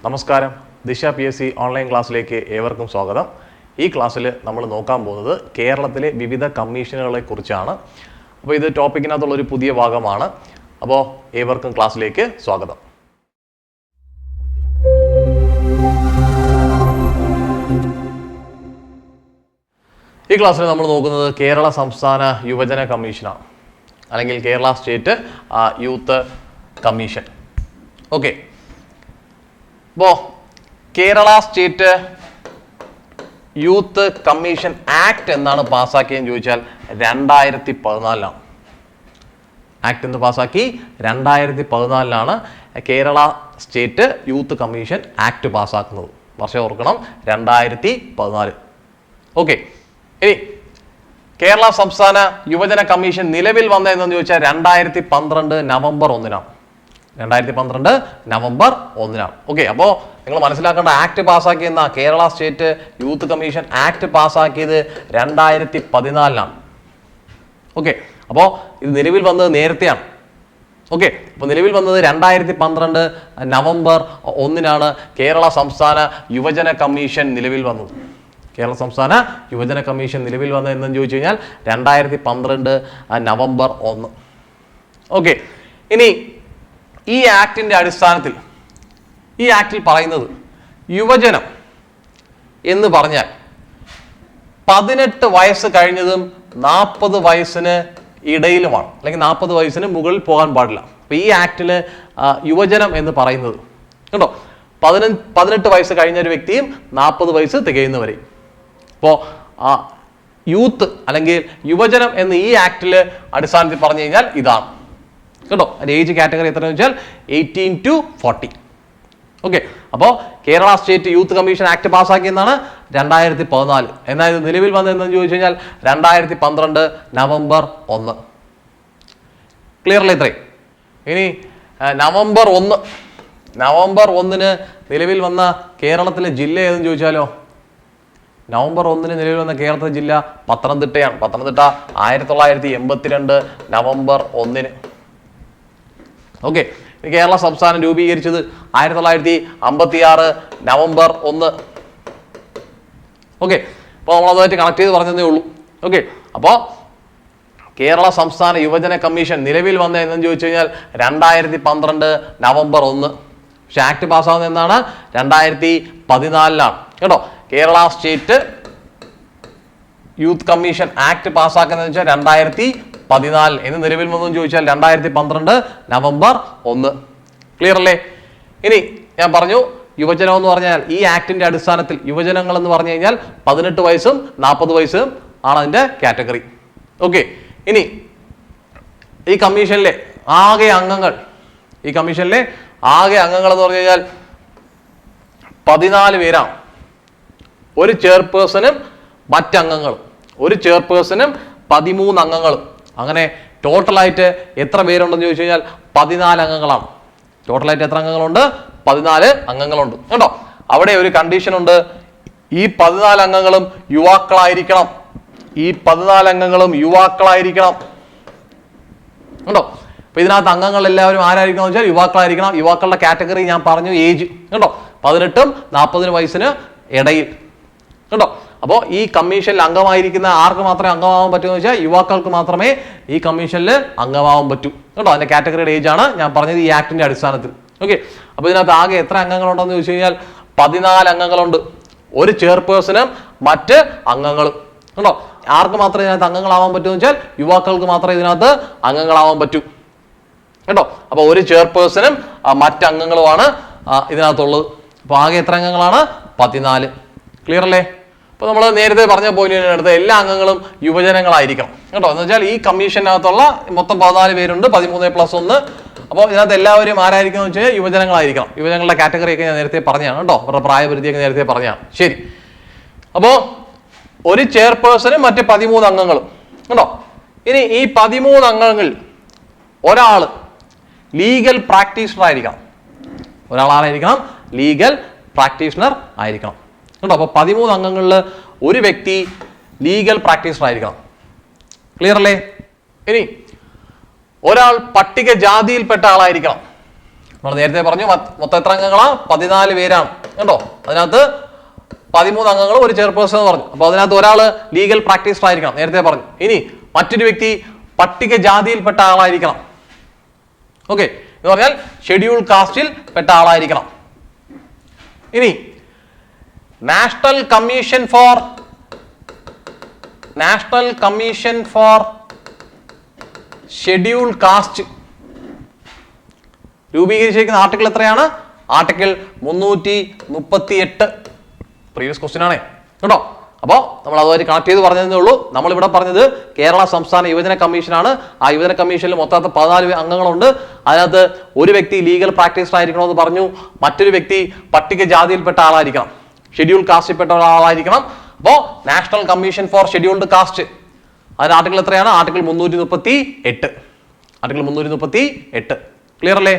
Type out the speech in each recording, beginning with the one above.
നമസ്കാരം, ദിശ PSC online ക്ലാസ്സിലേക്ക് ഏവർക്കും സ്വാഗതം. ഈ ക്ലാസ്സിൽ നമ്മൾ നോക്കാൻ പോകുന്നത് കേരളത്തിലെ വിവിധ കമ്മീഷനുകളെ കുറിച്ചാണ്. അപ്പോൾ ഇത് ടോപ്പിക്കിനകത്തുള്ളൊരു പുതിയ ഭാഗമാണ്. അപ്പോൾ ഏവർക്കും ക്ലാസ്സിലേക്ക് സ്വാഗതം. ഈ ക്ലാസ്സിൽ നമ്മൾ നോക്കുന്നത് കേരള സംസ്ഥാന യുവജന കമ്മീഷനാണ്, അല്ലെങ്കിൽ Kerala state youth commission. Okay, അപ്പോൾ Kerala state youth commission act എന്നാണ് പാസ്സാക്കിയെന്ന് ചോദിച്ചാൽ 2014 ആക്ട് എന്ന് പാസ്സാക്കി 2014 Kerala state youth commission act പാസ്സാക്കുന്നത്. വർഷം ഓർക്കണം, 2014. ഓക്കെ, ഇനി കേരള സംസ്ഥാന യുവജന കമ്മീഷൻ നിലവിൽ വന്നതെന്ന് ചോദിച്ചാൽ 2012 നവംബർ 1. 2012 നവംബർ 1. ഓക്കെ, അപ്പോൾ നിങ്ങൾ മനസ്സിലാക്കേണ്ട ആക്ട് പാസ്സാക്കിയെന്ന Kerala state youth commission act പാസ്സാക്കിയത് 2014. ഓക്കെ, അപ്പോൾ ഇത് നിലവിൽ വന്നത് നേരത്തെയാണ്. ഓക്കെ, അപ്പോൾ നിലവിൽ വന്നത് 2012 നവംബർ 1 കേരള സംസ്ഥാന യുവജന കമ്മീഷൻ നിലവിൽ വന്നത്. കേരള സംസ്ഥാന യുവജന കമ്മീഷൻ നിലവിൽ വന്നത് എന്ന് ചോദിച്ചു കഴിഞ്ഞാൽ 2012 നവംബർ 1. ഓക്കെ, ഇനി ഈ ആക്ടിന്റെ അടിസ്ഥാനത്തിൽ ഈ ആക്ടിൽ പറയുന്നത് യുവജനം എന്ന് പറഞ്ഞാൽ 18 വയസ്സ് കഴിഞ്ഞതും 40 വയസ്സിന് ഇടയിലുമാണ്, അല്ലെങ്കിൽ 40 വയസ്സിന് മുകളിൽ പോകാൻ പാടില്ല. അപ്പോൾ ഈ ആക്ടിൽ യുവജനം എന്ന് പറയുന്നത് കേട്ടോ 18 വയസ്സ് കഴിഞ്ഞ ഒരു വ്യക്തിയും 40 വയസ്സ് തികയുന്നവരെയും. അപ്പോൾ യൂത്ത് അല്ലെങ്കിൽ യുവജനം എന്ന് ഈ ആക്ടിൽ അടിസ്ഥാനത്തിൽ പറഞ്ഞു കഴിഞ്ഞാൽ ഇതാണ് കേട്ടോ. അതിൻ്റെ ഏജ് കാറ്റഗറി എത്രയെന്ന് വെച്ചാൽ 18 to 40. ഓക്കെ, അപ്പോൾ Kerala state youth commission act പാസ്സാക്കിയെന്നാണ് 2014. എന്നാൽ ഇത് നിലവിൽ വന്നതെന്ന് ചോദിച്ചു കഴിഞ്ഞാൽ 2012 നവംബർ 1. ക്ലിയർ അല്ലേ ഇത്രയും? ഇനി നവംബർ 1 നിലവിൽ വന്ന കേരളത്തിലെ ജില്ല ഏതെന്ന് ചോദിച്ചാലോ? നവംബർ 1 നിലവിൽ വന്ന കേരളത്തിലെ ജില്ല പത്തനംതിട്ടയാണ്. പത്തനംതിട്ട 1982 നവംബർ 1. ഓക്കെ, കേരള സംസ്ഥാനം രൂപീകരിച്ചത് 1956 നവംബർ 1. ഓക്കെ, അപ്പോൾ നമ്മളതുമായിട്ട് കണക്ട് ചെയ്ത് പറഞ്ഞതേ ഉള്ളൂ. ഓക്കെ, അപ്പോൾ കേരള സംസ്ഥാന യുവജന കമ്മീഷൻ നിലവിൽ വന്ന എന്ന് ചോദിച്ചു കഴിഞ്ഞാൽ 2012 നവംബർ 1. പക്ഷെ ആക്ട് പാസ്സാവുന്നത് എന്നാണ് 2014 കേട്ടോ. Kerala state youth commission act പാസ്സാക്കുന്നത് വെച്ചാൽ 2014. എന്ന് നിലവിൽ വന്നെന്ന് ചോദിച്ചാൽ 2012 നവംബർ 1. ക്ലിയർ അല്ലേ? ഇനി ഞാൻ പറഞ്ഞു യുവജനം എന്ന് പറഞ്ഞാൽ ഈ ആക്ടിന്റെ അടിസ്ഥാനത്തിൽ യുവജനങ്ങൾ എന്ന് പറഞ്ഞു കഴിഞ്ഞാൽ 18 വയസ്സും 40 വയസ്സും ആണ് അതിന്റെ കാറ്റഗറി. ഓക്കെ, ഇനി ഈ കമ്മീഷനിലെ ആകെ അംഗങ്ങൾ എന്ന് പറഞ്ഞു കഴിഞ്ഞാൽ 14 പേരാണ്. ഒരു ചെയർപേഴ്സണും മറ്റംഗങ്ങളും, ഒരു ചെയർപേഴ്സണും 13 അംഗങ്ങളും. അങ്ങനെ ടോട്ടലായിട്ട് എത്ര പേരുണ്ടെന്ന് ചോദിച്ചു കഴിഞ്ഞാൽ 14 അംഗങ്ങളാണ്. ടോട്ടലായിട്ട് എത്ര അംഗങ്ങളുണ്ട്? 14 അംഗങ്ങളുണ്ട് കേട്ടോ. അവിടെ ഒരു കണ്ടീഷൻ ഉണ്ട്, ഈ 14 അംഗങ്ങളും യുവാക്കളായിരിക്കണം. ഈ 14 അംഗങ്ങളും യുവാക്കളായിരിക്കണം കേട്ടോ. അപ്പൊ ഇതിനകത്ത് അംഗങ്ങൾ എല്ലാവരും ആരായിരിക്കണം വെച്ചാൽ യുവാക്കളായിരിക്കണം. യുവാക്കളുടെ കാറ്റഗറി ഞാൻ പറഞ്ഞു, ഏജ് കേട്ടോ 18 40 വയസ്സിന് ഇടയിൽ കേട്ടോ. അപ്പോൾ ഈ കമ്മീഷനിൽ അംഗമായിരിക്കുന്ന ആർക്ക് മാത്രമേ അംഗമാവാൻ പറ്റുമെന്ന് വെച്ചാൽ യുവാക്കൾക്ക് മാത്രമേ ഈ കമ്മീഷനിൽ അംഗമാവാൻ പറ്റൂ കേട്ടോ. അതിന്റെ കാറ്റഗറിയുടെ ഏജ് ആണ് ഞാൻ പറഞ്ഞത് ഈ ആക്ടിന്റെ അടിസ്ഥാനത്തിൽ. ഓക്കെ, അപ്പോൾ ഇതിനകത്ത് ആകെ എത്ര അംഗങ്ങളുണ്ടെന്ന് ചോദിച്ചു കഴിഞ്ഞാൽ 14 അംഗങ്ങളുണ്ട്. ഒരു ചെയർപേഴ്സണും മറ്റ് അംഗങ്ങളും കേട്ടോ. ആർക്ക് മാത്രമേ ഇതിനകത്ത് അംഗങ്ങളാവാൻ പറ്റുമെന്ന് വെച്ചാൽ യുവാക്കൾക്ക് മാത്രമേ ഇതിനകത്ത് അംഗങ്ങളാവാൻ പറ്റൂ കേട്ടോ. അപ്പോൾ ഒരു ചെയർപേഴ്സണും മറ്റ് അംഗങ്ങളുമാണ് ഇതിനകത്തുള്ളത്. അപ്പോൾ ആകെ എത്ര അംഗങ്ങളാണ്? 14. ക്ലിയർ അല്ലേ? അപ്പോൾ നമ്മൾ നേരത്തെ പറഞ്ഞ പോയിന്റിന് അടുത്ത് എല്ലാ അംഗങ്ങളും യുവജനങ്ങളായിരിക്കണം കേട്ടോ. എന്ന് വെച്ചാൽ ഈ കമ്മീഷനകത്തുള്ള മൊത്തം 14 പേരുണ്ട്, 13+1. അപ്പോൾ ഇതിനകത്ത് എല്ലാവരും ആരായിരിക്കും എന്ന് വെച്ചാൽ യുവജനങ്ങളായിരിക്കണം. യുവജനങ്ങളുടെ കാറ്റഗറിയൊക്കെ ഞാൻ നേരത്തെ പറഞ്ഞതാണ് കേട്ടോ, അവരുടെ പ്രായപരിധിയൊക്കെ നേരത്തെ പറഞ്ഞതാണ്. ശരി, അപ്പോൾ ഒരു ചെയർപേഴ്സണും മറ്റ് 13 അംഗങ്ങളും കേട്ടോ. ഇനി ഈ 13 അംഗങ്ങളിൽ ഒരാൾ ലീഗൽ പ്രാക്ടീഷണർ ആയിരിക്കണം. ഒരാളായിരിക്കണം ലീഗൽ പ്രാക്ടീഷണർ ആയിരിക്കണം കേട്ടോ. അപ്പോൾ 13 അംഗങ്ങളിൽ ഒരു വ്യക്തി ലീഗൽ പ്രാക്ടീഷണർ ആയിരിക്കണം. ക്ലിയർ അല്ലേ? ഇനി ഒരാൾ പട്ടികജാതിയിൽപ്പെട്ട ആളായിരിക്കണം നമ്മൾ നേരത്തെ പറഞ്ഞു മൊത്തം എത്ര അംഗങ്ങളാ? 14 പേരാണ് കണ്ടോ. അതിനകത്ത് 13 അംഗങ്ങൾ, ഒരു ചെയർപേഴ്സൺ എന്ന് പറഞ്ഞു. അപ്പൊ അതിനകത്ത് ഒരാള് ലീഗൽ പ്രാക്ടീഷണർ ആയിരിക്കണം, നേരത്തെ പറഞ്ഞു. ഇനി മറ്റൊരു വ്യക്തി പട്ടിക ജാതിയിൽപ്പെട്ട ആളായിരിക്കണം. ഓക്കെ, എന്ന് പറഞ്ഞാൽ ഷെഡ്യൂൾ കാസ്റ്റിൽ പെട്ട ആളായിരിക്കണം. ഇനി national commission for scheduled caste രൂപീകരിച്ചിരിക്കുന്ന ആർട്ടിക്കിൾ എത്രയാണ്? ആർട്ടിക്കിൾ 338. പ്രീവിയസ് ക്വസ്റ്റ്യൻ ആണേ കേട്ടോ. അപ്പോൾ നമ്മൾ അതുമായിട്ട് കണക്ട് ചെയ്ത് പറഞ്ഞതേ ഉള്ളൂ. നമ്മളിവിടെ പറഞ്ഞത് കേരള സംസ്ഥാന യുവജന കമ്മീഷനാണ്. ആ യുവജന കമ്മീഷനിൽ മൊത്തത്തിൽ 14 അംഗങ്ങളുണ്ട്. അതിനകത്ത് ഒരു വ്യക്തി ലീഗൽ പ്രാക്ടീഷണർ ആയിരിക്കണമെന്ന് പറഞ്ഞു. മറ്റൊരു വ്യക്തി പട്ടിക ജാതിയിൽപ്പെട്ട ആളായിരിക്കണം, ഷെഡ്യൂൾ കാസ്റ്റിൽപ്പെട്ട ആളായിരിക്കണം. അപ്പോൾ national commission for scheduled cast, അതിന് ആർട്ടിക്കിൾ എത്രയാണ്? ആർട്ടിക്കിൾ 338. ആർട്ടിക്കിൾ 338. ക്ലിയർ അല്ലേ?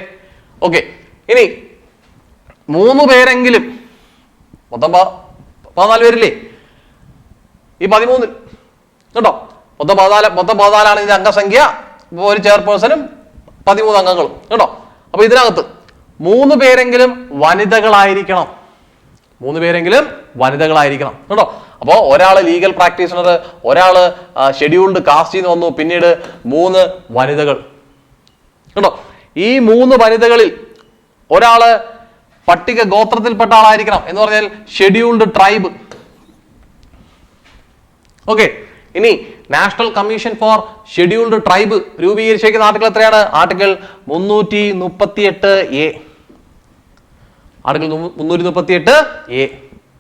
ഓക്കെ. ഇനി 3 പേരെങ്കിലും, മൊത്തം 14 പേരില്ലേ ഈ 13 കേട്ടോ. മൊത്തം 14 ഇതിന്റെ അംഗസംഖ്യ. ഒരു ചെയർപേഴ്സണും 13 അംഗങ്ങളും കേട്ടോ. അപ്പൊ ഇതിനകത്ത് 3 പേരെങ്കിലും വനിതകളായിരിക്കണം. 3 പേരെങ്കിലും വനിതകളായിരിക്കണം കേട്ടോ. അപ്പോ ഒരാള് ലീഗൽ പ്രാക്ടീഷണർ, ഒരാള് ഷെഡ്യൂൾഡ് കാസ്റ്റ് എന്ന് വന്നു, പിന്നീട് 3 വനിതകൾ കേട്ടോ. ഈ 3 വനിതകളിൽ ഒരാള് പട്ടിക ഗോത്രത്തിൽപ്പെട്ട ആളായിരിക്കണം, എന്ന് പറഞ്ഞാൽ ഷെഡ്യൂൾഡ് ട്രൈബ്. ഓക്കെ. ഇനി national commission for scheduled tribe രൂപീകരിച്ചിരിക്കുന്ന ആർട്ടിക്കിൾ എത്രയാണ്? Article 338A. Article 338A,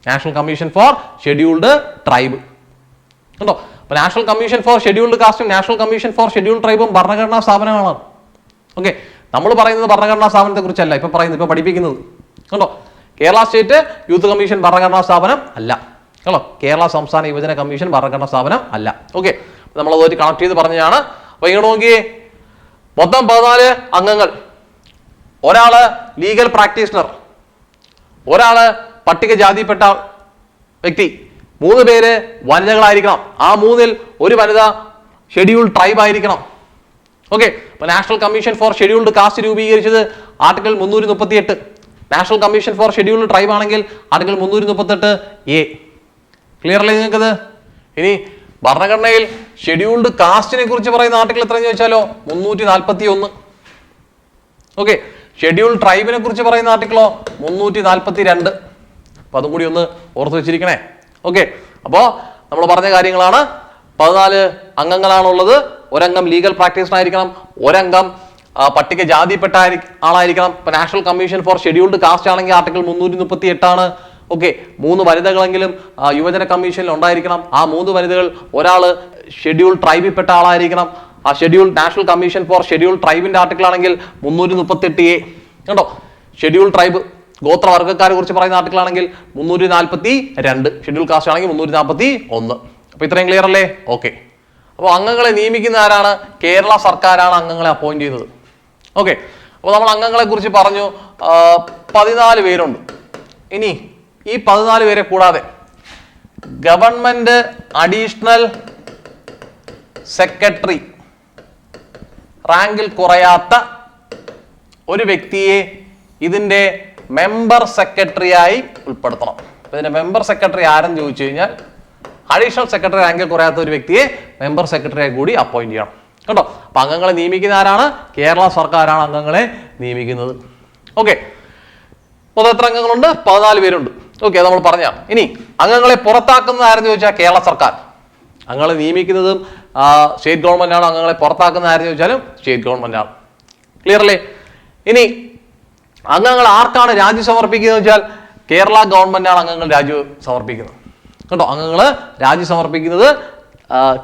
national commission for scheduled tribe കേട്ടോ. അപ്പൊ നാഷണൽ കമ്മീഷൻ ഫോർ ഷെഡ്യൂൾഡ് കാസ്റ്റും നാഷണൽ കമ്മീഷൻ ഫോർ ഷെഡ്യൂൾഡ് ട്രൈബും ഭരണഘടനാ സ്ഥാപനങ്ങളാണ്. ഓക്കെ, നമ്മൾ പറയുന്നത് ഭരണഘടനാ സ്ഥാപനത്തെ കുറിച്ചല്ല ഇപ്പൊ പറയുന്നത്, ഇപ്പൊ പഠിപ്പിക്കുന്നത് കേട്ടോ. കേരള സ്റ്റേറ്റ് യൂത്ത് കമ്മീഷൻ ഭരണഘടനാ സ്ഥാപനം അല്ല കേട്ടോ. കേരള സംസ്ഥാന യുവജന കമ്മീഷൻ ഭരണഘടനാ സ്ഥാപനം അല്ല. ഓക്കെ, നമ്മൾ അതുമായിട്ട് കണക്ട് ചെയ്ത് പറഞ്ഞതാണ്. അപ്പൊ ഇങ്ങോട്ട് നോക്കിയേ, മൊത്തം 14 അംഗങ്ങൾ, ഒരാള് ലീഗൽ പ്രാക്ടീഷണർ, ഒരാള് പട്ടിക ജാതിയിൽപ്പെട്ട വ്യക്തി, 3 പേര് വനിതകളായിരിക്കണം. ആ 3-ൽ ഒരു വനിത ഷെഡ്യൂൾ ട്രൈബ് ആയിരിക്കണം. ഓക്കെ, അപ്പൊ national commission for scheduled caste രൂപീകരിച്ചത് article 338. National commission for scheduled tribe ആണെങ്കിൽ ആർട്ടിക്കിൾ 338A. ക്ലിയർ അല്ലേ നിങ്ങൾക്കത്? ഇനി ഭരണഘടനയിൽ ഷെഡ്യൂൾഡ് കാസ്റ്റിനെ കുറിച്ച് പറയുന്ന ആർട്ടിക്കിൾ എത്രയെന്ന് ചോദിച്ചാലോ 341. ഓക്കെ, ഷെഡ്യൂൾ ട്രൈബിനെ കുറിച്ച് പറയുന്ന ആർട്ടിക്കിളോ 342. അപ്പൊ അതും കൂടി ഒന്ന് ഓർത്ത് വെച്ചിരിക്കണേ. ഓക്കെ, അപ്പോ നമ്മൾ പറഞ്ഞ കാര്യങ്ങളാണ്. 14 അംഗങ്ങളാണുള്ളത്. ഒരംഗം ലീഗൽ പ്രാക്ടീഷണർ ആയിരിക്കണം, ഒരംഗം പട്ടിക ജാതിപ്പെട്ട ആളായിരിക്കണം. ഇപ്പൊ national commission for scheduled cast ആണെങ്കിൽ ആർട്ടിക്കിൾ 338 ആണ്. ഓക്കെ, 3 വനിതകളെങ്കിലും യുവജന കമ്മീഷനിൽ ഉണ്ടായിരിക്കണം. ആ 3 വനിതകൾ ഒരാള് ഷെഡ്യൂൾ ട്രൈബിൽപ്പെട്ട ആളായിരിക്കണം. ആ schedule national commission for schedule ട്രൈബിന്റെ ആർട്ടിക്കിൾ ആണെങ്കിൽ 338A കേട്ടോ. ഷെഡ്യൂൾ ട്രൈബ് ഗോത്രവർഗ്ഗക്കാരെ കുറിച്ച് പറയുന്ന ആർട്ടിക്കിൾ ആണെങ്കിൽ 342. ഷെഡ്യൂൾ കാസ്റ്റ് ആണെങ്കിൽ 341. അപ്പൊ ഇത്രയും ക്ലിയർ അല്ലേ? ഓക്കെ. അപ്പോൾ അംഗങ്ങളെ നിയമിക്കുന്ന ആരാണ്? കേരള സർക്കാരാണ് അംഗങ്ങളെ അപ്പോയിന്റ് ചെയ്യുന്നത്. ഓക്കെ, അപ്പോൾ നമ്മൾ അംഗങ്ങളെ കുറിച്ച് പറഞ്ഞു. 14 പേരുണ്ട്. ഇനി ഈ 14 പേരെ കൂടാതെ ഗവൺമെന്റ് അഡീഷണൽ സെക്രട്ടറി റാങ്കിൽ കുറയാത്ത ഒരു വ്യക്തിയെ ഇതിന്റെ മെമ്പർ സെക്രട്ടറിയായി ഉൾപ്പെടുത്തണം. ഇതിന്റെ മെമ്പർ സെക്രട്ടറി ആരെന്ന് ചോദിച്ചു കഴിഞ്ഞാൽ അഡീഷണൽ സെക്രട്ടറി റാങ്കിൽ കുറയാത്ത ഒരു വ്യക്തിയെ മെമ്പർ സെക്രട്ടറിയായി കൂടി അപ്പോയിന്റ് ചെയ്യണം കേട്ടോ. അപ്പൊ അംഗങ്ങളെ നിയമിക്കുന്ന ആരാണ്? കേരള സർക്കാരാണ് അംഗങ്ങളെ നിയമിക്കുന്നത്. ഓക്കെ, മൊത്തം എത്ര അംഗങ്ങളുണ്ട്? 14 പേരുണ്ട്. ഓക്കെ, നമ്മൾ പറഞ്ഞാണ്. ഇനി അംഗങ്ങളെ പുറത്താക്കുന്നത് ആരെന്ന് ചോദിച്ചാൽ കേരള സർക്കാർ. അംഗങ്ങളെ നിയമിക്കുന്നതും സ്റ്റേറ്റ് ഗവൺമെന്റ് ആണ്. അംഗങ്ങളെ പുറത്താക്കുന്ന ആരെന്ന് ചോദിച്ചാലും സ്റ്റേറ്റ് ഗവൺമെന്റ് ആണ്. ക്ലിയർ അല്ലേ? ഇനി അംഗങ്ങൾ ആർക്കാണ് രാജി സമർപ്പിക്കുന്നത് വെച്ചാൽ കേരള ഗവൺമെന്റ് ആണ് അംഗങ്ങൾ രാജി സമർപ്പിക്കുന്നത് കേട്ടോ. അംഗങ്ങൾ രാജി സമർപ്പിക്കുന്നത്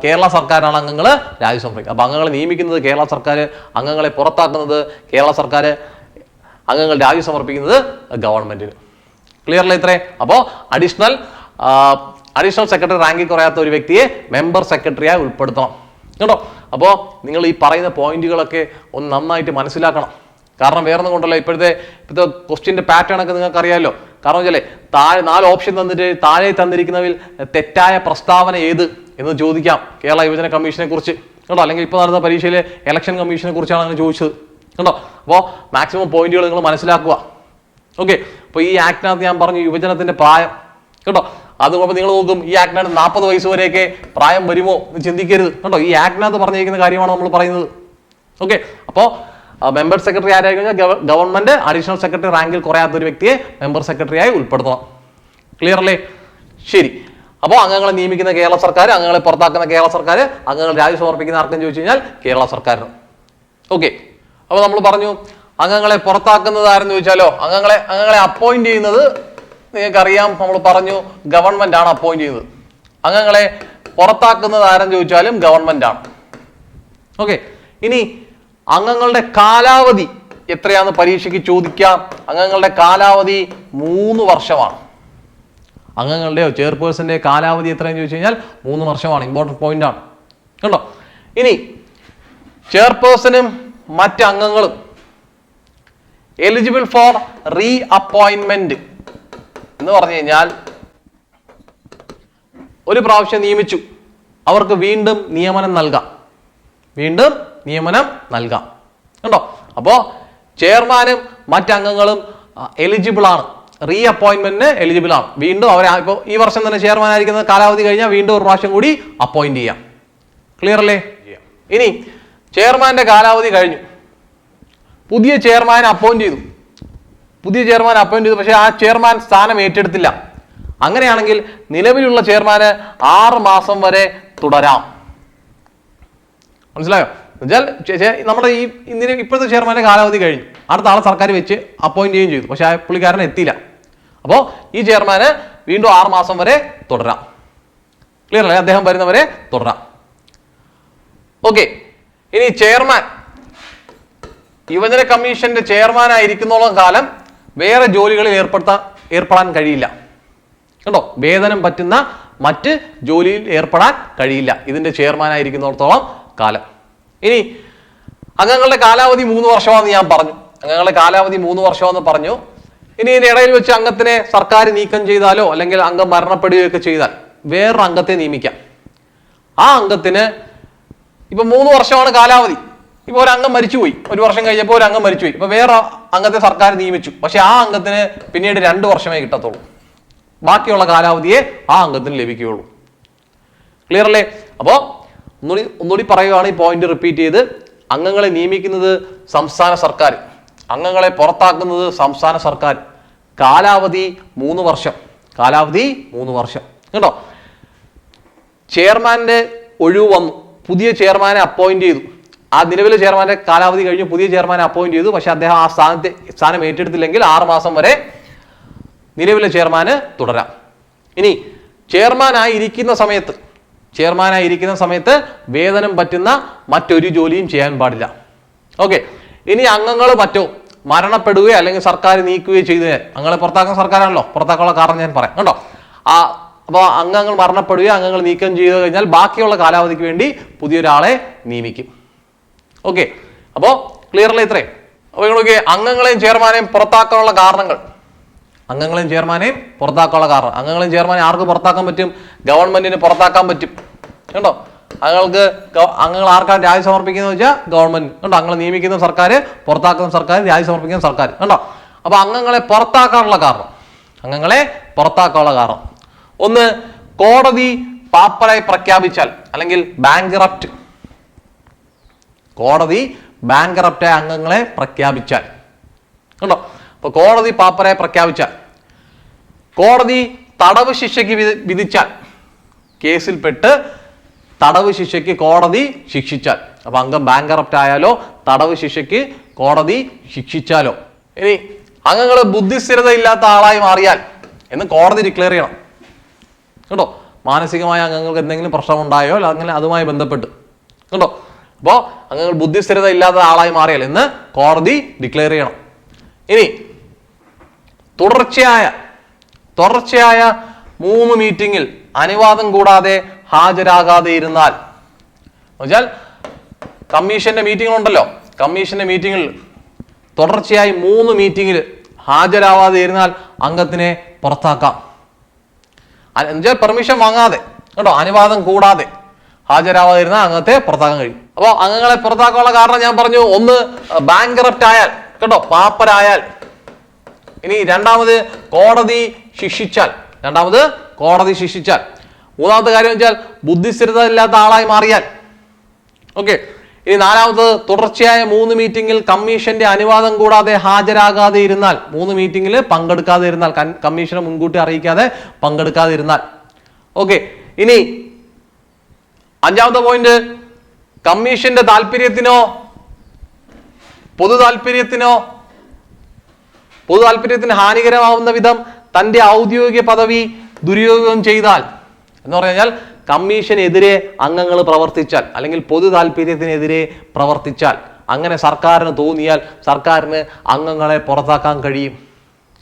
കേരള സർക്കാരാണ് അംഗങ്ങൾ രാജി സമർപ്പിക്കുന്നത്. അപ്പൊ അംഗങ്ങളെ നിയമിക്കുന്നത് കേരള സർക്കാർ, അംഗങ്ങളെ പുറത്താക്കുന്നത് കേരള സർക്കാർ, അംഗങ്ങൾ രാജി സമർപ്പിക്കുന്നത് ഗവൺമെന്റിന്. ക്ലിയർ അല്ലേ ഇത്രേ? അപ്പോൾ അഡീഷണൽ സെക്രട്ടറി റാങ്കിൽ കുറയാത്ത ഒരു വ്യക്തിയെ മെമ്പർ സെക്രട്ടറിയായി ഉൾപ്പെടുത്തണം കേട്ടോ. അപ്പോൾ നിങ്ങൾ ഈ പറയുന്ന പോയിന്റുകളൊക്കെ ഒന്ന് നന്നായിട്ട് മനസ്സിലാക്കണം. കാരണം വേറെ ഒന്നും കൊണ്ടല്ലോ, ഇപ്പോഴത്തെ ക്വസ്റ്റ്യന്റെ പാറ്റേൺ ഒക്കെ നിങ്ങൾക്ക് അറിയാമല്ലോ. കാരണം വെച്ചാലേ താഴെ 4 ഓപ്ഷൻ തന്നിട്ട് താഴെ തന്നിരിക്കുന്നതിൽ തെറ്റായ പ്രസ്താവന ഏത് എന്ന് ചോദിക്കാം കേരള യുവജന കമ്മീഷനെ കുറിച്ച് കേട്ടോ. അല്ലെങ്കിൽ ഇപ്പോൾ നടന്ന പരീക്ഷയിലെ ഇലക്ഷൻ കമ്മീഷനെ കുറിച്ചാണ് അങ്ങനെ ചോദിച്ചത് കേട്ടോ. അപ്പോൾ മാക്സിമം പോയിന്റുകൾ നിങ്ങൾ മനസ്സിലാക്കുക. ഓക്കെ. അപ്പോൾ ഈ ആക്ടിനകത്ത് ഞാൻ പറഞ്ഞു യുവജനത്തിന്റെ പ്രായം കേട്ടോ. അതുകൊണ്ട് നിങ്ങൾ നോക്കും ഈ ആക്ടിനകത്ത് 40 വയസ്സ് വരെയൊക്കെ പ്രായം വരുമോ എന്ന് ചിന്തിക്കരുത് കേട്ടോ. ഈ ആക്ടിനകത്ത് പറഞ്ഞിരിക്കുന്ന കാര്യമാണ് നമ്മൾ പറയുന്നത്. ഓക്കെ. അപ്പോൾ മെമ്പർ സെക്രട്ടറി ആരായി കഴിഞ്ഞാൽ ഗവൺമെന്റ് അഡീഷണൽ സെക്രട്ടറി റാങ്കിൽ കുറയാത്ത ഒരു വ്യക്തിയെ മെമ്പർ സെക്രട്ടറിയായി ഉൾപ്പെടുത്തണം. ക്ലിയർ അല്ലേ? ശരി. അപ്പോൾ അംഗങ്ങളെ നിയമിക്കുന്ന കേരള സർക്കാർ, അംഗങ്ങളെ പുറത്താക്കുന്ന കേരള സർക്കാർ, അംഗങ്ങൾ രാജി സമർപ്പിക്കുന്ന ആർക്കും ചോദിച്ചു കഴിഞ്ഞാൽ കേരള സർക്കാരിന്. ഓക്കെ. അപ്പോൾ നമ്മൾ പറഞ്ഞു അംഗങ്ങളെ പുറത്താക്കുന്നത് ആരെന്ന് ചോദിച്ചാലോ, അംഗങ്ങളെ അപ്പോയിന്റ് ചെയ്യുന്നത് നിങ്ങൾക്കറിയാം, നമ്മൾ പറഞ്ഞു ഗവൺമെന്റ് ആണ് അപ്പോയിന്റ് ചെയ്യുന്നത്. അംഗങ്ങളെ പുറത്താക്കുന്നത് ആരെന്ന് ചോദിച്ചാലും ഗവൺമെന്റ് ആണ്. ഓക്കെ. ഇനി അംഗങ്ങളുടെ കാലാവധി എത്രയാണെന്ന് പരീക്ഷയ്ക്ക് ചോദിക്കാം. അംഗങ്ങളുടെ കാലാവധി 3 വർഷമാണ്. അംഗങ്ങളുടെയോ ചെയർപേഴ്സന്റെ കാലാവധി എത്രയെന്ന് ചോദിച്ചു കഴിഞ്ഞാൽ 3 വർഷമാണ്. ഇമ്പോർട്ടൻറ്റ് പോയിന്റ് ആണ് കേട്ടോ. ഇനി ചെയർപേഴ്സണും മറ്റ് അംഗങ്ങളും എലിജിബിൾ ഫോർ റീ അപ്പോയിന്റ്മെന്റ് എന്ന് പറഞ്ഞു കഴിഞ്ഞാൽ ഒരു പ്രാവശ്യം നിയമിച്ചു, അവർക്ക് വീണ്ടും നിയമനം നൽകാം. കേട്ടോ. അപ്പോൾ ചെയർമാനും മറ്റംഗങ്ങളും എലിജിബിൾ ആണ്, റീ അപ്പോയിന്റ്മെന്റിന് എലിജിബിൾ ആണ്. വീണ്ടും അവരെ ഇപ്പോൾ ഈ വർഷം തന്നെ ചെയർമാൻ ആയിരിക്കുന്ന കാലാവധി കഴിഞ്ഞാൽ വീണ്ടും ഒരു പ്രാവശ്യം കൂടി അപ്പോയിന്റ് ചെയ്യാം. ക്ലിയർ അല്ലേ? ഇനി ചെയർമാന്റെ കാലാവധി കഴിഞ്ഞു, പുതിയ ചെയർമാനെ അപ്പോയിന്റ് ചെയ്തു. പക്ഷെ ആ ചെയർമാൻ സ്ഥാനം ഏറ്റെടുത്തില്ല. അങ്ങനെയാണെങ്കിൽ നിലവിലുള്ള ചെയർമാന് 6 മാസം വരെ തുടരാം. മനസ്സിലായോ? എന്നുവെച്ചാൽ നമ്മുടെ ഇപ്പോഴത്തെ ചെയർമാന്റെ കാലാവധി കഴിഞ്ഞു, അടുത്ത ആളെ സർക്കാർ വെച്ച് അപ്പോയിന്റ് ചെയ്യുകയും ചെയ്തു. പക്ഷെ ആ പുള്ളിക്കാരൻ എത്തിയില്ല. അപ്പോൾ ഈ ചെയർമാന് വീണ്ടും 6 മാസം വരെ തുടരാം. ക്ലിയർ അല്ലേ? അദ്ദേഹം വരുന്നവരെ തുടരാം. ഓക്കെ. ഇനി ചെയർമാൻ യുവജന കമ്മീഷന്റെ ചെയർമാനായിരിക്കുന്നോളം കാലം വേറെ ജോലികളിൽ ഏർപ്പെടാൻ കഴിയില്ല കേട്ടോ. വേതനം പറ്റുന്ന മറ്റ് ജോലിയിൽ ഏർപ്പെടാൻ കഴിയില്ല ഇതിന്റെ ചെയർമാനായിരിക്കുന്നിടത്തോളം കാലം. ഇനി അംഗങ്ങളുടെ കാലാവധി 3 വർഷമാണെന്ന് ഞാൻ പറഞ്ഞു. അംഗങ്ങളുടെ കാലാവധി 3 വർഷമാണെന്ന് പറഞ്ഞു. ഇനി ഇതിന്റെ ഇടയിൽ വെച്ച് അംഗത്തിനെ സർക്കാർ നീക്കം ചെയ്താലോ അല്ലെങ്കിൽ അംഗം മരണപ്പെടുകയൊക്കെ ചെയ്താൽ വേറൊരു അംഗത്തെ നിയമിക്കാം. ആ അംഗത്തിന് ഇപ്പൊ 3 വർഷമാണ് കാലാവധി. ഇപ്പൊ ഒരു അംഗം മരിച്ചുപോയി, 1 വർഷം കഴിഞ്ഞപ്പോൾ ഒരു അംഗം മരിച്ചുപോയി. ഇപ്പൊ വേറെ അംഗത്തെ സർക്കാർ നിയമിച്ചു. പക്ഷെ ആ അംഗത്തിന് പിന്നീട് 2 വർഷമേ കിട്ടത്തുള്ളൂ. ബാക്കിയുള്ള കാലാവധിയെ ആ അംഗത്തിന് ലഭിക്കുകയുള്ളൂ. ക്ലിയർ അല്ലേ? അപ്പോൾ ഒന്നുകൂടി പറയുകയാണ്, ഈ പോയിന്റ് റിപ്പീറ്റ് ചെയ്ത്, അംഗങ്ങളെ നിയമിക്കുന്നത് സംസ്ഥാന സർക്കാർ, അംഗങ്ങളെ പുറത്താക്കുന്നത് സംസ്ഥാന സർക്കാർ. കാലാവധി 3 വർഷം. കേട്ടോ. ചെയർമാന്റെ ഒഴിവ് വന്നു, പുതിയ ചെയർമാനെ അപ്പോയിന്റ് ചെയ്തു. ആ നിലവിലെ ചെയർമാന്റെ കാലാവധി കഴിഞ്ഞ് പുതിയ ചെയർമാനെ അപ്പോയിന്റ് ചെയ്തു. പക്ഷെ അദ്ദേഹം ആ സ്ഥാനം ഏറ്റെടുത്തില്ലെങ്കിൽ 6 മാസം വരെ നിലവിലെ ചെയർമാന് തുടരാം. ഇനി ചെയർമാനായിരിക്കുന്ന സമയത്ത് വേതനം പറ്റുന്ന മറ്റൊരു ജോലിയും ചെയ്യാൻ പാടില്ല. ഓക്കെ. ഇനി അംഗങ്ങൾ മരണപ്പെടുകയോ അല്ലെങ്കിൽ സർക്കാർ നീക്കുകയോ ചെയ്ത്, അംഗങ്ങളെ പുറത്താക്കാൻ സർക്കാരാണല്ലോ, പുറത്താക്കാനുള്ള കാരണം ഞാൻ പറയാം കേട്ടോ. അപ്പോൾ അംഗങ്ങൾ മരണപ്പെടുകയോ അംഗങ്ങൾ നീക്കം ചെയ്ത് കഴിഞ്ഞാൽ ബാക്കിയുള്ള കാലാവധിക്ക് വേണ്ടി പുതിയൊരാളെ നിയമിക്കും. ഓക്കെ. അപ്പോൾ ക്ലിയർ അല്ലേ? ഇത്രയും. അപ്പോൾ നിങ്ങൾക്ക് അംഗങ്ങളെയും ചെയർമാനെയും പുറത്താക്കാനുള്ള കാരണങ്ങൾ. അംഗങ്ങളെയും ചെയർമാനെ ആർക്ക് പുറത്താക്കാൻ പറ്റും? ഗവൺമെന്റിന് പുറത്താക്കാൻ പറ്റും കേട്ടോ. അംഗങ്ങൾ ആർക്കാണ് രാജി സമർപ്പിക്കുന്നത് വെച്ചാൽ ഗവൺമെന്റ് കേട്ടോ. അംഗങ്ങളെ നിയമിക്കുന്ന സർക്കാർ, പുറത്താക്കുന്ന സർക്കാർ, രാജി സമർപ്പിക്കുന്ന സർക്കാർ കേട്ടോ. അപ്പൊ അംഗങ്ങളെ പുറത്താക്കാനുള്ള കാരണം, ഒന്ന് കോടതി പാപ്പരായി പ്രഖ്യാപിച്ചാൽ അല്ലെങ്കിൽ ബാങ്ക്റപ്റ്റ്. കോടതി ബാങ്ക്റപ്റ്റായ അംഗങ്ങളെ പ്രഖ്യാപിച്ചാൽ കേട്ടോ. അപ്പൊ കോടതി പാപ്പരായി പ്രഖ്യാപിച്ചാൽ, കോടതി തടവ് ശിക്ഷയ്ക്ക് വിധിച്ചാൽ, കേസിൽപ്പെട്ട് തടവ് ശിക്ഷയ്ക്ക് കോടതി ശിക്ഷിച്ചാൽ, അപ്പൊ അംഗം ബാങ്ക്റപ്റ്റ് ആയാലോ തടവ് ശിക്ഷയ്ക്ക് കോടതി ശിക്ഷിച്ചാലോ. ഇനി അംഗങ്ങൾ ബുദ്ധിസ്ഥിരത ഇല്ലാത്ത ആളായി മാറിയാൽ എന്ന് കോടതി ഡിക്ലെയർ ചെയ്യണം കേട്ടോ. മാനസികമായ അംഗങ്ങൾക്ക് എന്തെങ്കിലും പ്രശ്നമുണ്ടായോ അങ്ങനെ അതുമായി ബന്ധപ്പെട്ട് കേട്ടോ. അപ്പോൾ അംഗങ്ങൾ ബുദ്ധിസ്ഥിരത ഇല്ലാത്ത ആളായി മാറിയാൽ എന്ന് കോടതി ഡിക്ലെയർ ചെയ്യണം. ഇനി തുടർച്ചയായ 3 മീറ്റിംഗിൽ അനുവാദം കൂടാതെ ഹാജരാകാതെ ഇരുന്നാൽ, എന്നുവെച്ചാൽ കമ്മീഷന്റെ മീറ്റിംഗ് ഉണ്ടല്ലോ, കമ്മീഷന്റെ മീറ്റിംഗിൽ തുടർച്ചയായി 3 മീറ്റിംഗിൽ ഹാജരാവാതെ ഇരുന്നാൽ അംഗത്തിനെ പുറത്താക്കാം. എന്നുവെച്ചാൽ പെർമിഷൻ വാങ്ങാതെ കേട്ടോ, അനുവാദം കൂടാതെ ഹാജരാവാതെ ഇരുന്നാൽ അംഗത്തെ പുറത്താക്കാൻ കഴിയും. അപ്പോൾ അംഗങ്ങളെ പുറത്താക്കാനുള്ള കാരണം ഞാൻ പറഞ്ഞു, ഒന്ന് ബാങ്ക്റപ്റ്റ് ആയാൽ, കേട്ടോ, പാപ്പരായാൽ. ഇനി രണ്ടാമത് കോടതി ശിക്ഷിച്ചാൽ. മൂന്നാമത്തെ കാര്യം വെച്ചാൽ ബുദ്ധിസ്ഥിരത ഇല്ലാത്ത ആളായി മാറിയാൽ. ഓക്കെ. ഇനി നാലാമത് തുടർച്ചയായ 3 മീറ്റിംഗിൽ കമ്മീഷന്റെ അനുവാദം കൂടാതെ ഹാജരാകാതെ ഇരുന്നാൽ, 3 മീറ്റിംഗിൽ പങ്കെടുക്കാതെ ഇരുന്നാൽ, കമ്മീഷനെ മുൻകൂട്ടി അറിയിക്കാതെ പങ്കെടുക്കാതെ ഇരുന്നാൽ. ഓക്കെ. ഇനി അഞ്ചാമത്തെ പോയിന്റ്, കമ്മീഷന്റെ താല്പര്യത്തിനോ പൊതു താല്പര്യത്തിന് ഹാനികരമാവുന്ന വിധം തന്റെ ഔദ്യോഗിക പദവി ദുരുപയോഗം ചെയ്താൽ, എന്ന് പറഞ്ഞാൽ കമ്മീഷനെതിരെ അംഗങ്ങൾ പ്രവർത്തിച്ചാൽ, അല്ലെങ്കിൽ പൊതു താല്പര്യത്തിനെതിരെ പ്രവർത്തിച്ചാൽ, അങ്ങനെ സർക്കാരിന് തോന്നിയാൽ സർക്കാരിന് അംഗങ്ങളെ പുറത്താക്കാൻ കഴിയും.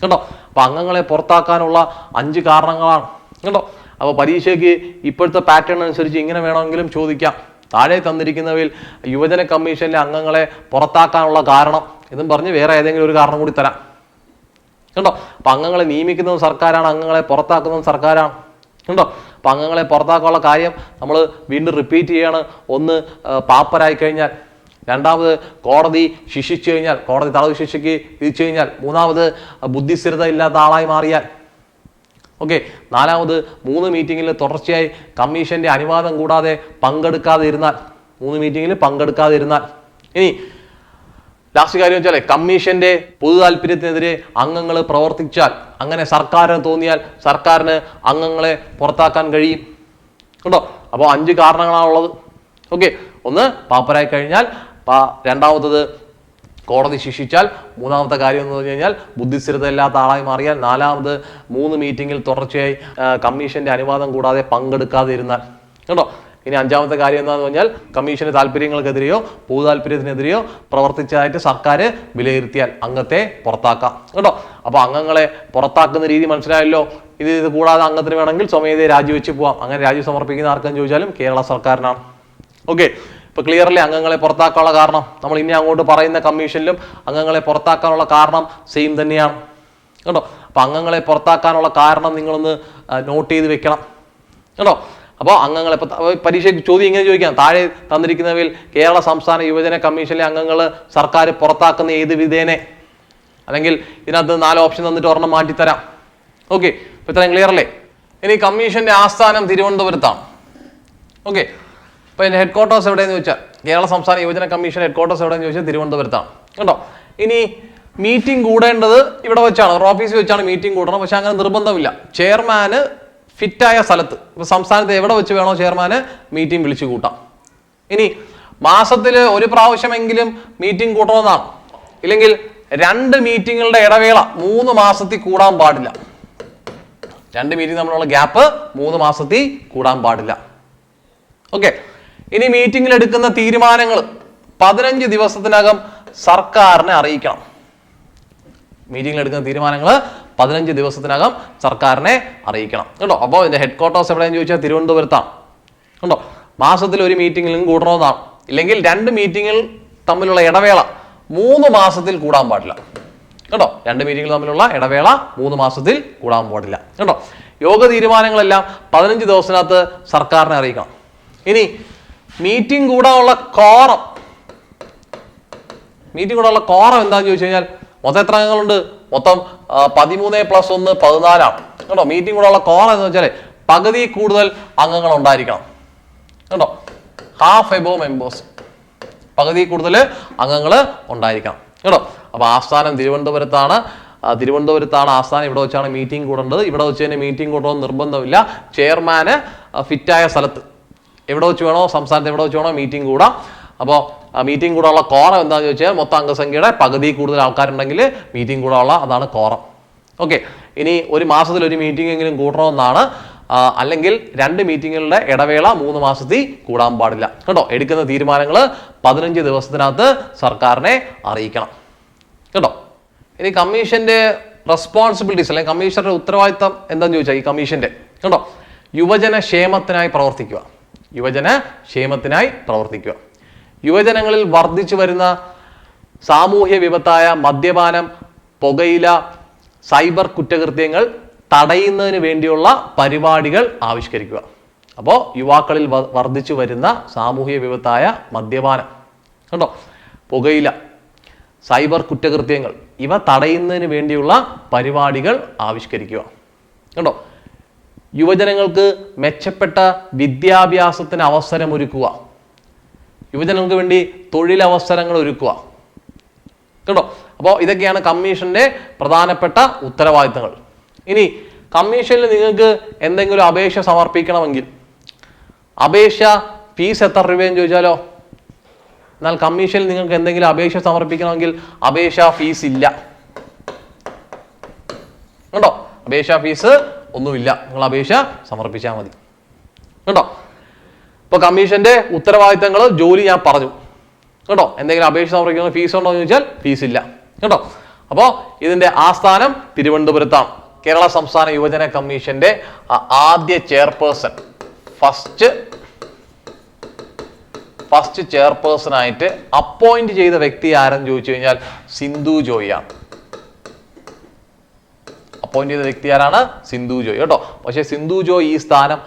കേട്ടോ. അപ്പൊ അംഗങ്ങളെ പുറത്താക്കാനുള്ള 5 കാരണങ്ങളാണ്. കേട്ടോ. അപ്പോൾ പരീക്ഷയ്ക്ക് ഇപ്പോഴത്തെ പാറ്റേൺ അനുസരിച്ച് ഇങ്ങനെ വേണമെങ്കിലും ചോദിക്കാം. താഴെ തന്നിരിക്കുന്നവയിൽ യുവജന കമ്മീഷനിലെ അംഗങ്ങളെ പുറത്താക്കാനുള്ള കാരണം ഇതും പറഞ്ഞ് വേറെ ഏതെങ്കിലും ഒരു കാരണം കൂടി തരാം. കണ്ടോ. അപ്പൊ അംഗങ്ങളെ നിയമിക്കുന്നതും സർക്കാരാണ്, അംഗങ്ങളെ പുറത്താക്കുന്നതും സർക്കാരാണ്. കണ്ടോ. അപ്പൊ അംഗങ്ങളെ പുറത്താക്കാനുള്ള കാര്യം നമ്മൾ വീണ്ടും റിപ്പീറ്റ് ചെയ്യാണ്. ഒന്ന്, പാപ്പരായി കഴിഞ്ഞാൽ. രണ്ടാമത്, കോടതി ശിക്ഷിച്ചു കഴിഞ്ഞാൽ, കോടതി തടവ് ശിക്ഷയ്ക്ക് വിധിച്ചു കഴിഞ്ഞാൽ. മൂന്നാമത്, ബുദ്ധിസ്ഥിരത ഇല്ലാത്ത ആളായി മാറിയാൽ. ഓക്കെ. നാലാമത്, 3 മീറ്റിംഗിൽ തുടർച്ചയായി കമ്മീഷന്റെ അനുവാദം കൂടാതെ പങ്കെടുക്കാതെ ഇരുന്നാൽ. 3 മീറ്റിംഗിൽ പങ്കെടുക്കാതെ ഇരുന്നാൽ. ഇനി ലാസ്റ്റ് കാര്യം വെച്ചാൽ കമ്മീഷന്റെ പൊതു താല്പര്യത്തിനെതിരെ അംഗങ്ങൾ പ്രവർത്തിച്ചാൽ, അങ്ങനെ സർക്കാരിന് തോന്നിയാൽ സർക്കാരിന് അംഗങ്ങളെ പുറത്താക്കാൻ കഴിയും. കേട്ടോ. അപ്പോൾ 5 കാരണങ്ങളാണുള്ളത്. ഓക്കെ. ഒന്ന്, പാപ്പരായി കഴിഞ്ഞാൽ. രണ്ടാമത്തത്, കോടതി ശിക്ഷിച്ചാൽ. മൂന്നാമത്തെ കാര്യം എന്ന് പറഞ്ഞു കഴിഞ്ഞാൽ ബുദ്ധിസ്ഥിരത ഇല്ലാത്ത ആളായി മാറിയാൽ. നാലാമത്, 3 മീറ്റിംഗിൽ തുടർച്ചയായി കമ്മീഷന്റെ അനുവാദം കൂടാതെ പങ്കെടുക്കാതെ ഇരുന്നാൽ. കേട്ടോ. ഇനി അഞ്ചാമത്തെ കാര്യം എന്താണെന്ന് പറഞ്ഞാൽ കമ്മീഷന്റെ താല്പര്യങ്ങൾക്കെതിരെയോ പൊതു താല്പര്യത്തിനെതിരെയോ പ്രവർത്തിച്ചതായിട്ട് സർക്കാർ വിലയിരുത്തിയാൽ അംഗത്തെ പുറത്താക്കാം. കേട്ടോ. അപ്പൊ അംഗങ്ങളെ പുറത്താക്കുന്ന രീതി മനസ്സിലായല്ലോ. ഇത് കൂടാതെ അംഗത്തിന് വേണമെങ്കിൽ സ്വമേധയെ രാജിവെച്ച് പോവാം. അങ്ങനെ രാജി സമർപ്പിക്കുന്ന ആർക്കെന്ന് ചോദിച്ചാലും കേരള സർക്കാരിനാണ്. ഓക്കെ. ഇപ്പൊ ക്ലിയർലി അംഗങ്ങളെ പുറത്താക്കാനുള്ള കാരണം നമ്മൾ ഇനി അങ്ങോട്ട് പറയുന്ന കമ്മീഷനിലും അംഗങ്ങളെ പുറത്താക്കാനുള്ള കാരണം സെയിം തന്നെയാണ്. കേട്ടോ. അപ്പൊ അംഗങ്ങളെ പുറത്താക്കാനുള്ള കാരണം നിങ്ങളൊന്ന് നോട്ട് ചെയ്ത് വെക്കണം. കേട്ടോ. അപ്പോൾ അംഗങ്ങളെ പരീക്ഷയ്ക്ക് ചോദ്യം ഇങ്ങനെ ചോദിക്കാം. താഴെ തന്നിരിക്കുന്നവയിൽ കേരള സംസ്ഥാന യുവജന കമ്മീഷനിലെ അംഗങ്ങൾ സർക്കാർ പുറത്താക്കുന്ന ഏത് വിധേനെ, അല്ലെങ്കിൽ ഇതിനകത്ത് 4 ഓപ്ഷൻ തന്നിട്ട് ഒരെണ്ണം മാറ്റിത്തരാം. ഓക്കെ. ഇപ്പൊ ഇത്രയും ക്ലിയർ അല്ലേ? ഇനി കമ്മീഷന്റെ ആസ്ഥാനം തിരുവനന്തപുരത്താണ്. ഓക്കെ. അപ്പൊ ഇതിന്റെ ഹെഡ് ക്വാർട്ടേഴ്സ് എവിടെയെന്ന് ചോദിച്ചാൽ, കേരള സംസ്ഥാന യുവജന കമ്മീഷൻ ഹെഡ് ക്വാർട്ടേഴ്സ് എവിടെയെന്ന് ചോദിച്ചാൽ തിരുവനന്തപുരത്താണ്. കേട്ടോ. ഇനി മീറ്റിംഗ് കൂടേണ്ടത് ഇവിടെ വെച്ചാണ്, ഓഫീസിൽ വെച്ചാണ് മീറ്റിംഗ് കൂടണം. പക്ഷെ അങ്ങനെ നിർബന്ധമില്ല. ചെയർമാന് ഫിറ്റായ സ്ഥലത്ത്, ഇപ്പൊ സംസ്ഥാനത്ത് എവിടെ വെച്ച് വേണോ ചെയർമാന് മീറ്റിംഗ് വിളിച്ചു കൂട്ടാം. ഇനി മാസത്തിൽ 1 പ്രാവശ്യമെങ്കിലും മീറ്റിംഗ് കൂട്ടണമെന്നാണ്. ഇല്ലെങ്കിൽ 2 മീറ്റിങ്ങുകളുടെ ഇടവേള 3 മാസത്തിൽ കൂടാൻ പാടില്ല. 2 മീറ്റിംഗ് തമ്മിലുള്ള ഗ്യാപ്പ് 3 മാസത്തിൽ കൂടാൻ പാടില്ല. ഓക്കെ. ഇനി മീറ്റിംഗിൽ എടുക്കുന്ന തീരുമാനങ്ങൾ 15 ദിവസത്തിനകം സർക്കാരിനെ അറിയിക്കണം. മീറ്റിംഗിൽ എടുക്കുന്ന തീരുമാനങ്ങൾ 15 ദിവസത്തിനകം സർക്കാരിനെ അറിയിക്കണം. കേട്ടോ. അപ്പോൾ ഇതിന്റെ ഹെഡ് ക്വാർട്ടേഴ്സ് എവിടെയെന്ന് ചോദിച്ചാൽ തിരുവനന്തപുരത്താണ്. കേട്ടോ. മാസത്തിൽ 1 മീറ്റിംഗിലും കൂടണമെന്നാണ്. ഇല്ലെങ്കിൽ 2 മീറ്റിംഗിൽ തമ്മിലുള്ള ഇടവേള 3 മാസത്തിൽ കൂടാൻ പാടില്ല. കേട്ടോ. 2 മീറ്റിംഗിൽ തമ്മിലുള്ള ഇടവേള 3 മാസത്തിൽ കൂടാൻ പാടില്ല. കേട്ടോ. യോഗ തീരുമാനങ്ങളെല്ലാം 15 ദിവസത്തിനകത്ത് സർക്കാരിനെ അറിയിക്കണം. ഇനി മീറ്റിംഗ് കൂടാനുള്ള കോറം എന്താണെന്ന് ചോദിച്ചു കഴിഞ്ഞാൽ മൊത്തം എത്ര അംഗങ്ങളുണ്ട്? മൊത്തം 13 + 1 14 കേട്ടോ. മീറ്റിംഗ് കൂടെയുള്ള കോറം എന്ന് വെച്ചാൽ പകുതി കൂടുതൽ അംഗങ്ങൾ ഉണ്ടായിരിക്കണം. കേട്ടോ. ഹാഫ് എബോവ് മെമ്പേഴ്സ്, പകുതി കൂടുതൽ അംഗങ്ങൾ ഉണ്ടായിരിക്കണം. കേട്ടോ. അപ്പൊ ആസ്ഥാനം തിരുവനന്തപുരത്താണ്. ആസ്ഥാനം. ഇവിടെ വെച്ചാണ് മീറ്റിംഗ് കൂടേണ്ടത്. ഇവിടെ വെച്ച് തന്നെ മീറ്റിംഗ് കൂടണമെന്ന് നിർബന്ധമില്ല. ചെയർമാന് ഫിറ്റായ സ്ഥലത്ത് എവിടെ വെച്ച് വേണോ, സംസ്ഥാനത്ത് എവിടെ വെച്ച് വേണോ മീറ്റിംഗ് കൂടാം. അപ്പോൾ മീറ്റിംഗ് കൂടാനുള്ള കോറം എന്താണെന്ന് ചോദിച്ചാൽ മൊത്തം അംഗസംഖ്യയുടെ പകുതി കൂടുതൽ ആൾക്കാരുണ്ടെങ്കിൽ മീറ്റിംഗ് കൂടാനുള്ള അതാണ് കോറം. ഓക്കെ. ഇനി ഒരു മാസത്തിൽ 1 മീറ്റിംഗ് എങ്കിലും കൂടണമെന്നാണ്. അല്ലെങ്കിൽ 2 മീറ്റിങ്ങുകളുടെ ഇടവേള 3 മാസത്തിൽ കൂടാൻ പാടില്ല. കേട്ടോ. എടുക്കുന്ന തീരുമാനങ്ങൾ 15 ദിവസത്തിനകത്ത് സർക്കാരിനെ അറിയിക്കണം. കേട്ടോ. ഇനി കമ്മീഷന്റെ റെസ്പോൺസിബിലിറ്റീസ്, അല്ലെങ്കിൽ കമ്മീഷണറുടെ ഉത്തരവാദിത്തം എന്താണെന്ന് ചോദിച്ചാൽ ഈ കമ്മീഷന്റെ, കേട്ടോ, യുവജന ക്ഷേമത്തിനായി പ്രവർത്തിക്കുക. യുവജനങ്ങളിൽ വർദ്ധിച്ചു വരുന്ന സാമൂഹ്യ വിപത്തായ മദ്യപാനം, പുകയില, സൈബർ കുറ്റകൃത്യങ്ങൾ തടയുന്നതിന് വേണ്ടിയുള്ള പരിപാടികൾ ആവിഷ്കരിക്കുക. അപ്പോൾ യുവാക്കളിൽ വർദ്ധിച്ചു വരുന്ന സാമൂഹിക വിപത്തായ മദ്യപാനം, കണ്ടോ, പുകയില, സൈബർ കുറ്റകൃത്യങ്ങൾ, ഇവ തടയുന്നതിന് വേണ്ടിയുള്ള പരിപാടികൾ ആവിഷ്കരിക്കുക. കണ്ടോ, യുവജനങ്ങൾക്ക് മെച്ചപ്പെട്ട വിദ്യാഭ്യാസത്തിന് അവസരമൊരുക്കുക, യുവജനങ്ങൾക്ക് വേണ്ടി തൊഴിലവസരങ്ങൾ ഒരുക്കുക. കേട്ടോ, അപ്പോൾ ഇതൊക്കെയാണ് കമ്മീഷന്റെ പ്രധാനപ്പെട്ട ഉത്തരവാദിത്തങ്ങൾ. ഇനി കമ്മീഷനിൽ നിങ്ങൾക്ക് എന്തെങ്കിലും അപേക്ഷ സമർപ്പിക്കണമെങ്കിൽ അപേക്ഷ ഫീസ് എത്ര രൂപയെന്ന് ചോദിച്ചാലോ? എന്നാൽ കമ്മീഷനിൽ നിങ്ങൾക്ക് എന്തെങ്കിലും അപേക്ഷ സമർപ്പിക്കണമെങ്കിൽ അപേക്ഷ ഫീസ് ഇല്ല. കേട്ടോ, അപേക്ഷ ഫീസ് ഒന്നുമില്ല, നിങ്ങൾ അപേക്ഷ സമർപ്പിച്ചാൽ മതി. കേട്ടോ, ഇപ്പൊ കമ്മീഷന്റെ ഉത്തരവാദിത്തങ്ങൾ, ജോലി ഞാൻ പറഞ്ഞു. കേട്ടോ, എന്തെങ്കിലും അപേക്ഷ സമർപ്പിക്കുന്ന ഫീസ് ഉണ്ടോ എന്ന് ചോദിച്ചാൽ ഫീസ് ഇല്ല. കേട്ടോ, അപ്പോൾ ഇതിന്റെ ആസ്ഥാനം തിരുവനന്തപുരത്താണ്. കേരള സംസ്ഥാന യുവജന കമ്മീഷന്റെ ആദ്യ ചെയർപേഴ്സൺ, ഫസ്റ്റ് ചെയർപേഴ്സൺ ആയിട്ട് അപ്പോയിന്റ് ചെയ്ത വ്യക്തി ആരെന്ന് ചോദിച്ചു കഴിഞ്ഞാൽ സിന്ധു ജോയിയാണ്. അപ്പോയിന്റ് ചെയ്ത വ്യക്തി ആരാണ്? സിന്ധു ജോയ്. കേട്ടോ, പക്ഷെ സിന്ധു ജോയ് ഈ സ്ഥാനം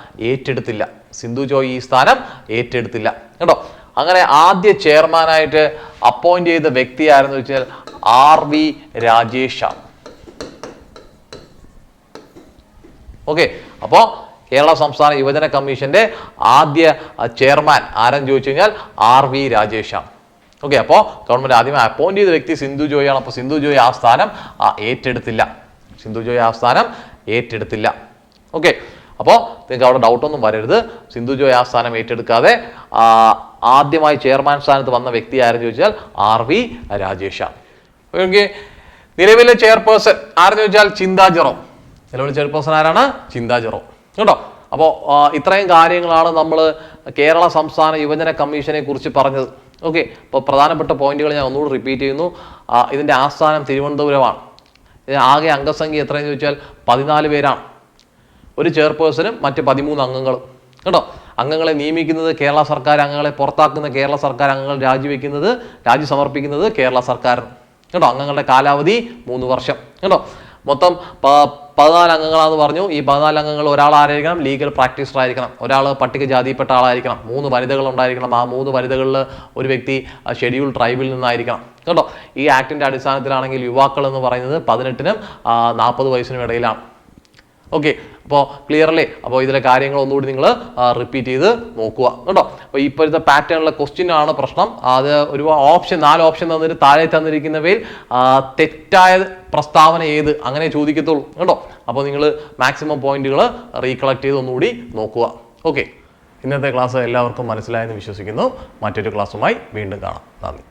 ഏറ്റെടുത്തില്ല. കേട്ടോ, അങ്ങനെ ആദ്യ ചെയർമാനായിട്ട് അപ്പോയിന്റ് ചെയ്ത വ്യക്തി ആരെന്ന് വെച്ചാൽ RV രാജേഷാണ്. ഓക്കെ, അപ്പോ കേരള സംസ്ഥാന യുവജന കമ്മീഷന്റെ ആദ്യ ചെയർമാൻ ആരെന്ന് ചോദിച്ചു കഴിഞ്ഞാൽ RV രാജേഷാണ്. ഓക്കെ, അപ്പോൾ ഗവൺമെന്റ് ആദ്യമേ അപ്പോയിന്റ് ചെയ്ത വ്യക്തി സിന്ധു ജോയ് ആണ്. അപ്പോൾ സിന്ധു ജോയ് ആ സ്ഥാനം ഏറ്റെടുത്തില്ല. ഓക്കെ, അപ്പോൾ നിങ്ങൾക്ക് അവിടെ ഡൗട്ടൊന്നും വരരുത്. സിന്ധു ജോയ് ആ സ്ഥാനം ഏറ്റെടുക്കാതെ ആദ്യമായി ചെയർമാൻ സ്ഥാനത്ത് വന്ന വ്യക്തി ആരെന്ന് ചോദിച്ചാൽ RV രാജേഷാണ്. ഓക്കെ, നിലവിലെ ചെയർപേഴ്സൺ ആരെന്ന് ചോദിച്ചാൽ ചിന്താ ജെറോം. നിലവിലെ ചെയർപേഴ്സൺ ആരാണ്? ചിന്താ ജെറോം. കേട്ടോ, അപ്പോൾ ഇത്രയും കാര്യങ്ങളാണ് നമ്മൾ കേരള സംസ്ഥാന യുവജന കമ്മീഷനെ കുറിച്ച് പറഞ്ഞത്. ഓക്കെ, അപ്പോൾ പ്രധാനപ്പെട്ട പോയിന്റുകൾ ഞാൻ ഒന്നുകൂടി റിപ്പീറ്റ് ചെയ്യുന്നു. ഇതിന്റെ ആസ്ഥാനം തിരുവനന്തപുരമാണ്. ആകെ അംഗസംഖ്യ എത്രയെന്ന് ചോദിച്ചാൽ 14 പേരാണ്. ഒരു ചെയർപേഴ്സണും മറ്റ് 13 അംഗങ്ങളും. കേട്ടോ, അംഗങ്ങളെ നിയമിക്കുന്നത് കേരള സർക്കാർ, അംഗങ്ങളെ പുറത്താക്കുന്ന കേരള സർക്കാർ, അംഗങ്ങൾ രാജി സമർപ്പിക്കുന്നത് കേരള സർക്കാർ. കേട്ടോ, അംഗങ്ങളുടെ കാലാവധി 3 വർഷം. കേട്ടോ, മൊത്തം 14 അംഗങ്ങളാണെന്ന് പറഞ്ഞു. ഈ 14 അംഗങ്ങൾ ഒരാൾ ആരായിരിക്കണം? ലീഗൽ പ്രാക്ടീഷണർ ആയിരിക്കണം. ഒരാൾ പട്ടികജാതിയിൽപ്പെട്ട ആളായിരിക്കണം. 3 വനിതകൾ ഉണ്ടായിരിക്കണം. ആ 3 വനിതകളിൽ ഒരു വ്യക്തി ഷെഡ്യൂൾ ട്രൈബിൽ നിന്നായിരിക്കണം. കേട്ടോ, ഈ ആക്ടിന്റെ അടിസ്ഥാനത്തിലാണെങ്കിൽ യുവാക്കൾ എന്ന് പറയുന്നത് 18-നും 40 വയസ്സിനും ഇടയിലാണ്. ഓക്കെ, അപ്പോൾ ക്ലിയർ അല്ലേ? അപ്പോൾ ഇതിലെ കാര്യങ്ങൾ ഒന്നുകൂടി നിങ്ങൾ റിപ്പീറ്റ് ചെയ്ത് നോക്കുക. കേട്ടോ, അപ്പോൾ ഇപ്പോഴത്തെ പാറ്റേണിലെ ക്വസ്റ്റ്യൻ ആണ് പ്രശ്നം. അത് ഒരു 4 ഓപ്ഷൻ തന്നിട്ട് താഴെ തന്നിരിക്കുന്നവയിൽ തെറ്റായ പ്രസ്താവന ഏത്, അങ്ങനെ ചോദിക്കത്തുള്ളൂ. കേട്ടോ, അപ്പോൾ നിങ്ങൾ മാക്സിമം പോയിന്റുകൾ റീകളക്ട് ചെയ്ത് ഒന്നുകൂടി നോക്കുക. ഓക്കെ, ഇന്നത്തെ ക്ലാസ് എല്ലാവർക്കും മനസ്സിലായെന്ന് വിശ്വസിക്കുന്നു. മറ്റൊരു ക്ലാസ്സുമായി വീണ്ടും കാണാം. നന്ദി.